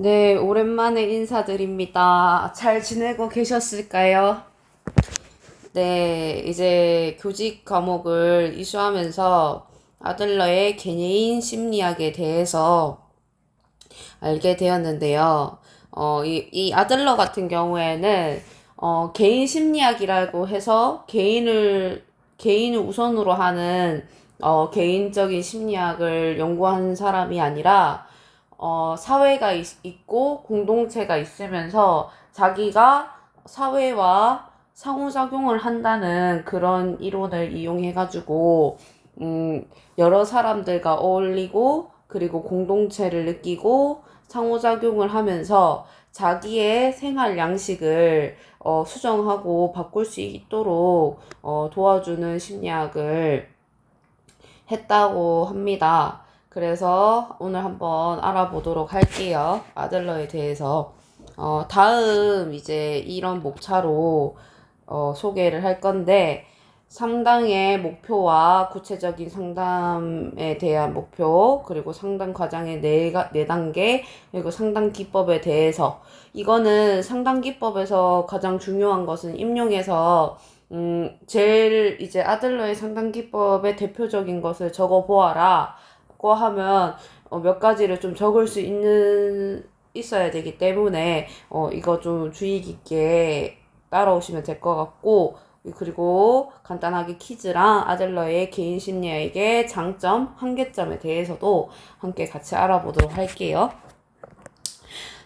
네, 오랜만에 인사드립니다. 잘 지내고 계셨을까요? 네, 이제 교직 과목을 이수하면서 아들러의 개개인 심리학에 대해서 알게 되었는데요. 이 아들러 같은 경우에는, 개인 심리학이라고 해서 개인을 우선으로 하는, 개인적인 심리학을 연구하는 사람이 아니라, 사회가 있고 공동체가 있으면서 자기가 사회와 상호작용을 한다는 그런 이론을 이용해가지고, 여러 사람들과 어울리고, 그리고 공동체를 느끼고, 상호작용을 하면서 자기의 생활 양식을 수정하고 바꿀 수 있도록 도와주는 심리학을 했다고 합니다. 그래서 오늘 한번 알아보도록 할게요. 아들러에 대해서. 다음 이제 이런 목차로 소개를 할 건데, 상담의 목표와 구체적인 상담에 대한 목표, 그리고 상담 과정의 네 단계, 그리고 상담 기법에 대해서. 이거는 상담 기법에서 가장 중요한 것은 임용에서 제일 이제 아들러의 상담 기법의 대표적인 것을 적어 보아라. 고 하면 몇 가지를 좀 적을 수 있어야 되기 때문에 이거 좀 주의 깊게 따라오시면 될 것 같고, 그리고 간단하게 퀴즈랑 아들러의 개인 심리학의 장점, 한계점에 대해서도 함께 같이 알아보도록 할게요.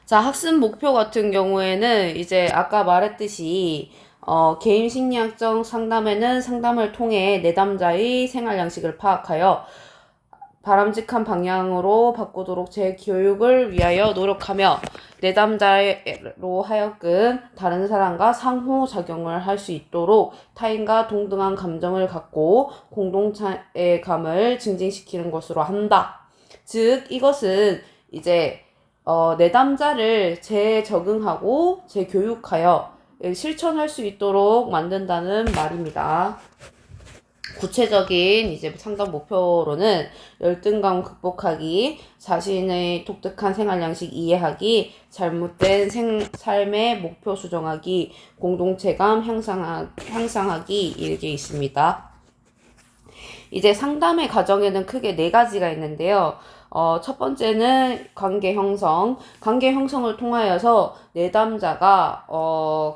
자, 학습 목표 같은 경우에는 이제 아까 말했듯이 개인 심리학적 상담에는 상담을 통해 내담자의 생활 양식을 파악하여 바람직한 방향으로 바꾸도록 제 교육을 위하여 노력하며 내담자로 하여금 다른 사람과 상호작용을 할 수 있도록 타인과 동등한 감정을 갖고 공동체감을 증진시키는 것으로 한다. 즉 이것은 이제 내담자를 재적응하고 재교육하여 실천할 수 있도록 만든다는 말입니다. 구체적인 이제 상담 목표로는 열등감 극복하기, 자신의 독특한 생활 양식 이해하기, 잘못된 삶의 목표 수정하기, 공동체감 향상하기 이렇게 있습니다. 이제 상담의 과정에는 크게 네 가지가 있는데요. 첫 번째는 관계 형성. 관계 형성을 통하여서 내담자가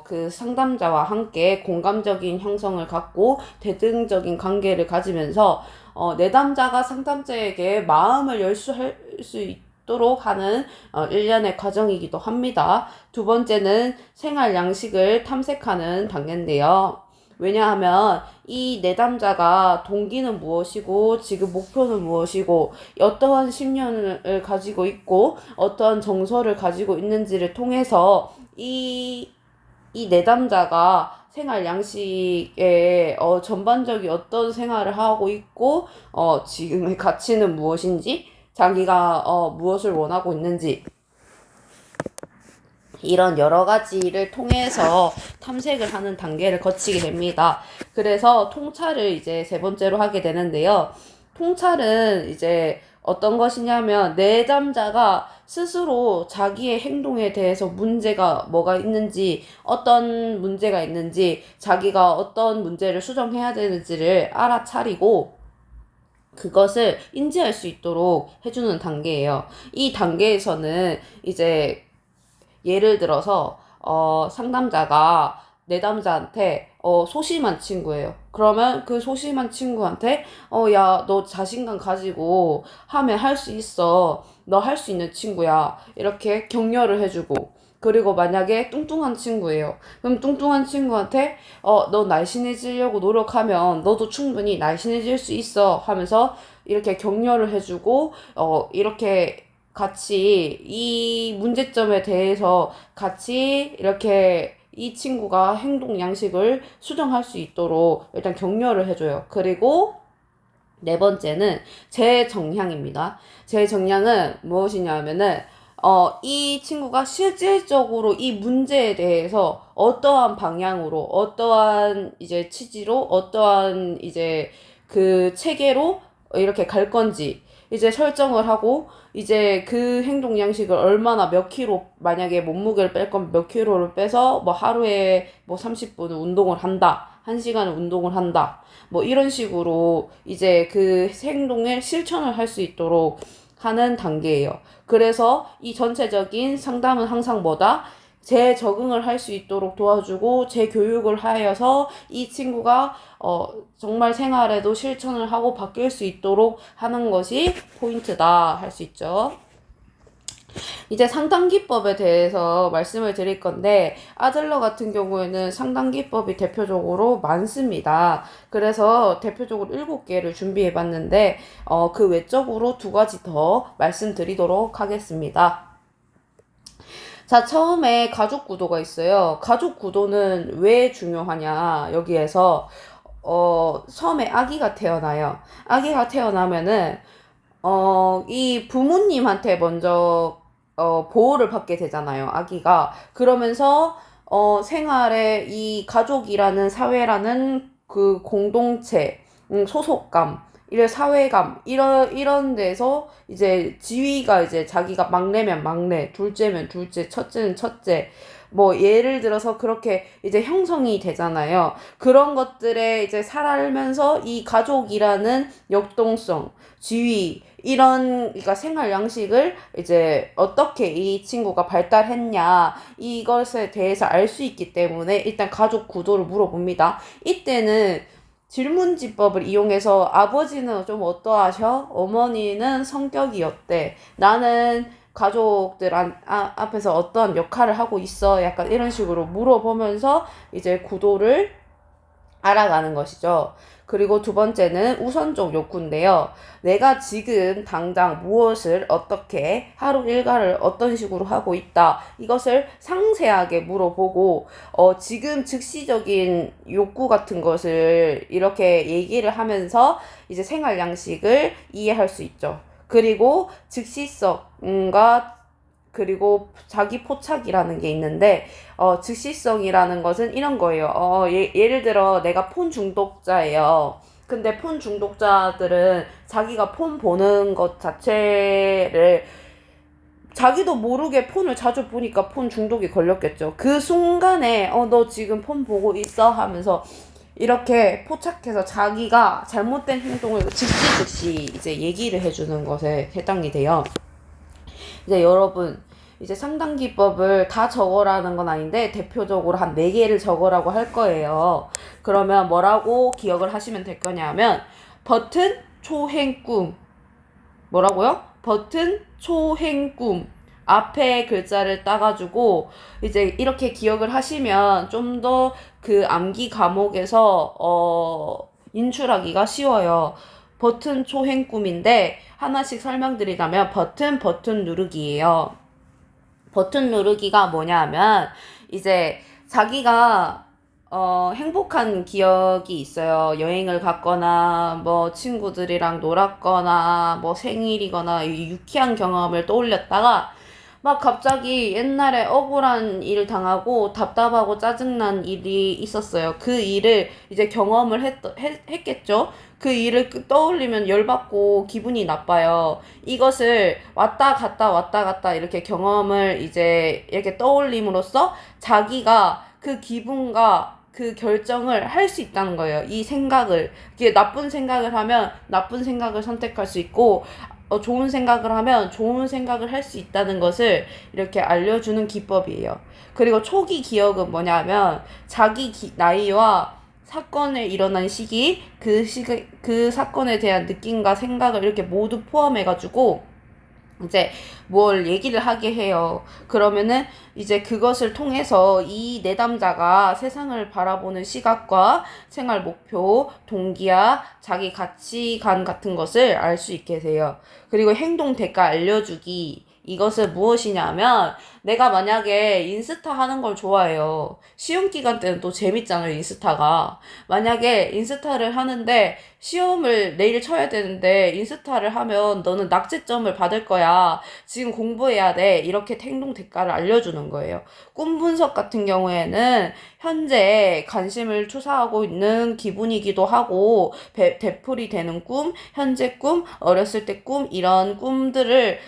그 상담자와 함께 공감적인 형성을 갖고 대등적인 관계를 가지면서 내담자가 상담자에게 마음을 열 수 있도록 하는 일련의 과정이기도 합니다. 두 번째는 생활 양식을 탐색하는 단계인데요. 왜냐하면 이 내담자가 동기는 무엇이고 지금 목표는 무엇이고 어떠한 신념을 가지고 있고 어떠한 정서를 가지고 있는지를 통해서 이 내담자가 생활 양식에 전반적인 어떤 생활을 하고 있고 지금의 가치는 무엇인지 자기가 무엇을 원하고 있는지 이런 여러 가지를 통해서 탐색을 하는 단계를 거치게 됩니다. 그래서 통찰을 이제 세 번째로 하게 되는데요. 통찰은 이제 어떤 것이냐면 내담자가 스스로 자기의 행동에 대해서 문제가 뭐가 있는지, 어떤 문제가 있는지, 자기가 어떤 문제를 수정해야 되는지를 알아차리고 그것을 인지할 수 있도록 해주는 단계예요. 이 단계에서는 이제 예를 들어서 상담자가 내담자한테 소심한 친구예요. 그러면 그 소심한 친구한테 야, 너 자신감 가지고 하면 할 수 있어. 너 할 수 있는 친구야. 이렇게 격려를 해주고, 그리고 만약에 뚱뚱한 친구예요. 그럼 뚱뚱한 친구한테 너 날씬해지려고 노력하면 너도 충분히 날씬해질 수 있어 하면서 이렇게 격려를 해주고 이렇게 같이 이 문제점에 대해서 같이 이렇게 이 친구가 행동 양식을 수정할 수 있도록 일단 격려를 해줘요. 그리고 네 번째는 재정향입니다. 재정향은 무엇이냐면은 이 친구가 실질적으로 이 문제에 대해서 어떠한 방향으로, 어떠한 이제 취지로, 어떠한 이제 그 체계로 이렇게 갈 건지, 이제 설정을 하고 이제 그 행동 양식을 얼마나 몇 킬로 만약에 몸무게를 뺄 거면 몇 킬로를 빼서 뭐 하루에 뭐 30분은 운동을 한다. 1시간은 운동을 한다. 뭐 이런 식으로 이제 그 행동을 실천을 할 수 있도록 하는 단계예요. 그래서 이 전체적인 상담은 항상 뭐다? 재적응을 할 수 있도록 도와주고 재교육을 하여서 이 친구가 정말 생활에도 실천을 하고 바뀔 수 있도록 하는 것이 포인트다 할 수 있죠. 이제 상담기법에 대해서 말씀을 드릴 건데 아들러 같은 경우에는 상담기법이 대표적으로 많습니다. 그래서 대표적으로 7개를 준비해 봤는데 그 외적으로 2가지 더 말씀드리도록 하겠습니다. 자, 처음에 가족 구도가 있어요. 가족 구도는 왜 중요하냐? 여기에서 처음에 아기가 태어나요. 아기가 태어나면은 이 부모님한테 먼저 보호를 받게 되잖아요. 아기가. 그러면서 생활에 이 가족이라는 사회라는 그 공동체, 소속감, 이런 사회감, 이런 데서 이제 지위가 이제 자기가 막내면 막내, 둘째면 둘째, 첫째는 첫째, 뭐 예를 들어서 그렇게 이제 형성이 되잖아요. 그런 것들에 이제 살아면서 이 가족이라는 역동성, 지위, 이런 그러니까 생활 양식을 이제 어떻게 이 친구가 발달했냐 이것에 대해서 알 수 있기 때문에 일단 가족 구도를 물어봅니다. 이때는 질문지법을 이용해서 아버지는 좀 어떠하셔? 어머니는 성격이 어때? 나는 가족들 앞에서 어떤 역할을 하고 있어? 약간 이런 식으로 물어보면서 이제 구도를 알아가는 것이죠. 그리고 2번째는 우선적 욕구인데요. 내가 지금 당장 무엇을 어떻게 하루 일과를 어떤 식으로 하고 있다. 이것을 상세하게 물어보고 지금 즉시적인 욕구 같은 것을 이렇게 얘기를 하면서 이제 생활 양식을 이해할 수 있죠. 그리고 즉시성과 그리고 자기 포착이라는 게 있는데 즉시성이라는 것은 이런 거예요. 예를 들어 내가 폰 중독자예요. 근데 폰 중독자들은 자기가 폰 보는 것 자체를 자기도 모르게 폰을 자주 보니까 폰 중독이 걸렸겠죠. 그 순간에 너 지금 폰 보고 있어 하면서 이렇게 포착해서 자기가 잘못된 행동을 즉시 이제 얘기를 해주는 것에 해당이 돼요. 이제 여러분 이제 상담기법을 다 적어라는 건 아닌데 대표적으로 한 4개를 적어라고 할 거예요. 그러면 뭐라고 기억을 하시면 될 거냐면 버튼 초행 꿈. 뭐라고요? 버튼 초행 꿈. 앞에 글자를 따가지고 이제 이렇게 기억을 하시면 좀 더 그 암기 과목에서 인출하기가 쉬워요. 버튼 초행 꿈인데 하나씩 설명드리자면 버튼 누르기예요. 버튼 누르기가 뭐냐 하면 이제 자기가 행복한 기억이 있어요. 여행을 갔거나 뭐 친구들이랑 놀았거나 뭐 생일이거나 유쾌한 경험을 떠올렸다가 막 갑자기 옛날에 억울한 일을 당하고 답답하고 짜증난 일이 있었어요. 그 일을 이제 경험을 했겠죠. 그 일을 떠올리면 열받고 기분이 나빠요. 이것을 왔다 갔다 이렇게 경험을 이제 이렇게 떠올림으로써 자기가 그 기분과 그 결정을 할 수 있다는 거예요. 이 생각을. 이게 나쁜 생각을 하면 나쁜 생각을 선택할 수 있고 좋은 생각을 하면 좋은 생각을 할 수 있다는 것을 이렇게 알려주는 기법이에요. 그리고 초기 기억은 뭐냐면 자기 나이와 사건에 일어난 시기, 그 사건에 대한 느낌과 생각을 이렇게 모두 포함해가지고 이제 뭘 얘기를 하게 해요. 그러면은 이제 그것을 통해서 이 내담자가 세상을 바라보는 시각과 생활 목표, 동기와 자기 가치관 같은 것을 알 수 있게 돼요. 그리고 행동 대가 알려주기 이것은 무엇이냐면 내가 만약에 인스타 하는 걸 좋아해요. 시험 기간 때는 또 재밌잖아요, 인스타가. 만약에 인스타를 하는데 시험을 내일 쳐야 되는데 인스타를 하면 너는 낙제점을 받을 거야. 지금 공부해야 돼. 이렇게 행동 대가를 알려주는 거예요. 꿈 분석 같은 경우에는 현재 관심을 투사하고 있는 기분이기도 하고 되풀이 되는 꿈, 현재 꿈, 어렸을 때 꿈 이런 꿈들을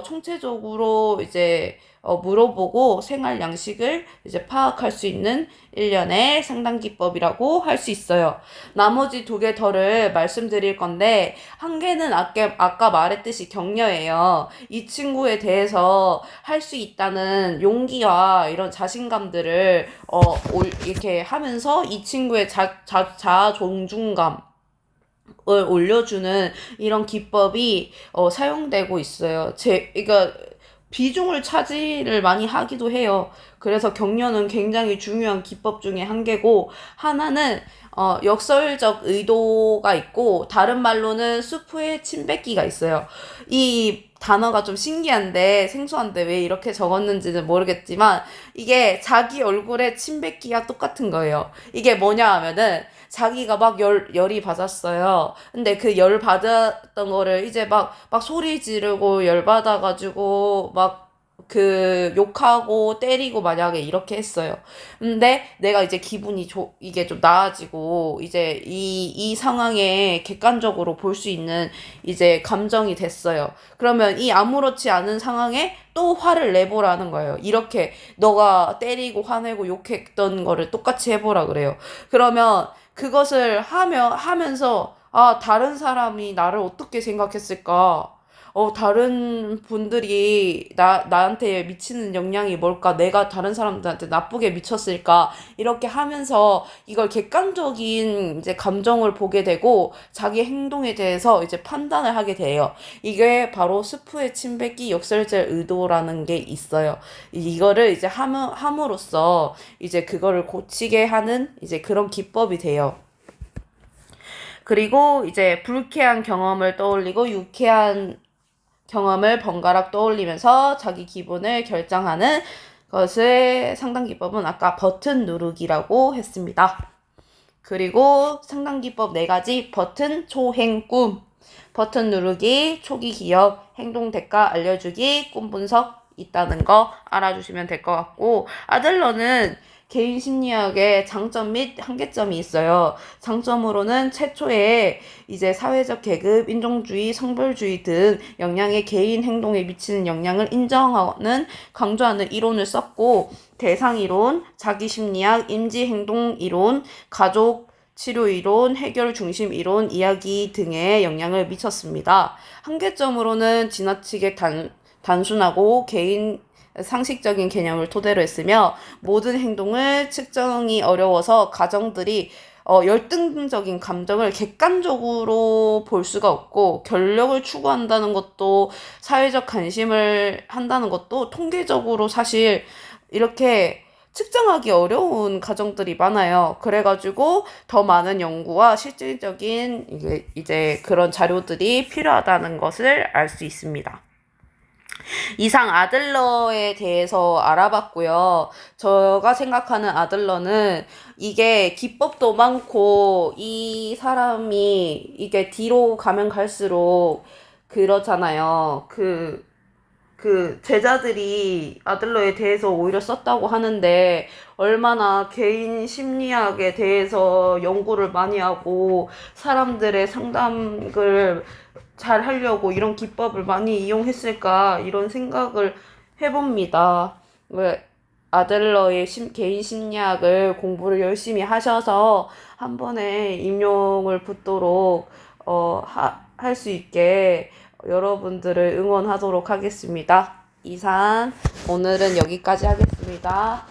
총체적으로 이제 물어보고 생활 양식을 이제 파악할 수 있는 일련의 상담 기법이라고 할 수 있어요. 나머지 두 개 더를 말씀드릴 건데 한 개는 아까 말했듯이 격려예요. 이 친구에 대해서 할 수 있다는 용기와 이런 자신감들을 이렇게 하면서 이 친구의 자아 존중감 을 올려주는 이런 기법이 사용되고 있어요. 그러니까 비중을 차지를 많이 하기도 해요. 그래서 격려는 굉장히 중요한 기법 중에 한 개고, 하나는 역설적 의도가 있고, 다른 말로는 수프의 침뱉기가 있어요. 이 단어가 좀 신기한데, 생소한데 왜 이렇게 적었는지는 모르겠지만, 이게 자기 얼굴에 침뱉기가 똑같은 거예요. 이게 뭐냐 하면은, 자기가 막 열이 받았어요. 근데 그 열 받았던 거를 이제 막 소리 지르고 열 받아가지고 막 욕하고 때리고 만약에 이렇게 했어요. 근데 내가 이제 기분이 이게 좀 나아지고 이제 이 상황에 객관적으로 볼 수 있는 이제 감정이 됐어요. 그러면 이 아무렇지 않은 상황에 또 화를 내보라는 거예요. 이렇게 너가 때리고 화내고 욕했던 거를 똑같이 해보라 그래요. 그러면 그것을 하면서, 다른 사람이 나를 어떻게 생각했을까? 다른 분들이 나한테 미치는 영향이 뭘까? 내가 다른 사람들한테 나쁘게 미쳤을까? 이렇게 하면서 이걸 객관적인 이제 감정을 보게 되고 자기 행동에 대해서 이제 판단을 하게 돼요. 이게 바로 스프의 침뱉기 역설적 의도라는 게 있어요. 이거를 이제 함으로써 이제 그거를 고치게 하는 이제 그런 기법이 돼요. 그리고 이제 불쾌한 경험을 떠올리고 유쾌한 경험을 번갈아 떠올리면서 자기 기분을 결정하는 것을 상담 기법은 아까 버튼 누르기라고 했습니다. 그리고 상담 기법 4가지 버튼 초행 꿈, 버튼 누르기, 초기 기억, 행동 대가 알려주기, 꿈 분석 있다는 거 알아주시면 될 것 같고, 아들러는 개인 심리학의 장점 및 한계점이 있어요. 장점으로는 최초에 이제 사회적 계급, 인종주의, 성별주의 등 영향의 개인 행동에 미치는 영향을 인정하는, 강조하는 이론을 썼고, 대상이론, 자기심리학, 임지행동이론, 가족, 치료이론, 해결 중심 이론, 이야기 등에 영향을 미쳤습니다. 한계점으로는 지나치게 단순하고 개인 상식적인 개념을 토대로 했으며 모든 행동을 측정이 어려워서 가정들이 열등적인 감정을 객관적으로 볼 수가 없고 권력을 추구한다는 것도 사회적 관심을 한다는 것도 통계적으로 사실 이렇게 측정하기 어려운 가정들이 많아요. 그래가지고 더 많은 연구와 실질적인 이제 그런 자료들이 필요하다는 것을 알 수 있습니다. 이상 아들러에 대해서 알아봤고요. 제가 생각하는 아들러는 이게 기법도 많고 이 사람이 이게 뒤로 가면 갈수록 그렇잖아요. 제자들이 아들러에 대해서 오히려 썼다고 하는데 얼마나 개인 심리학에 대해서 연구를 많이 하고 사람들의 상담을 잘 하려고 이런 기법을 많이 이용했을까 이런 생각을 해봅니다. 아들러의 개인 심리학을 공부를 열심히 하셔서 한 번에 임용을 붙도록 할 수 있게 여러분들을 응원하도록 하겠습니다. 이상 오늘은 여기까지 하겠습니다.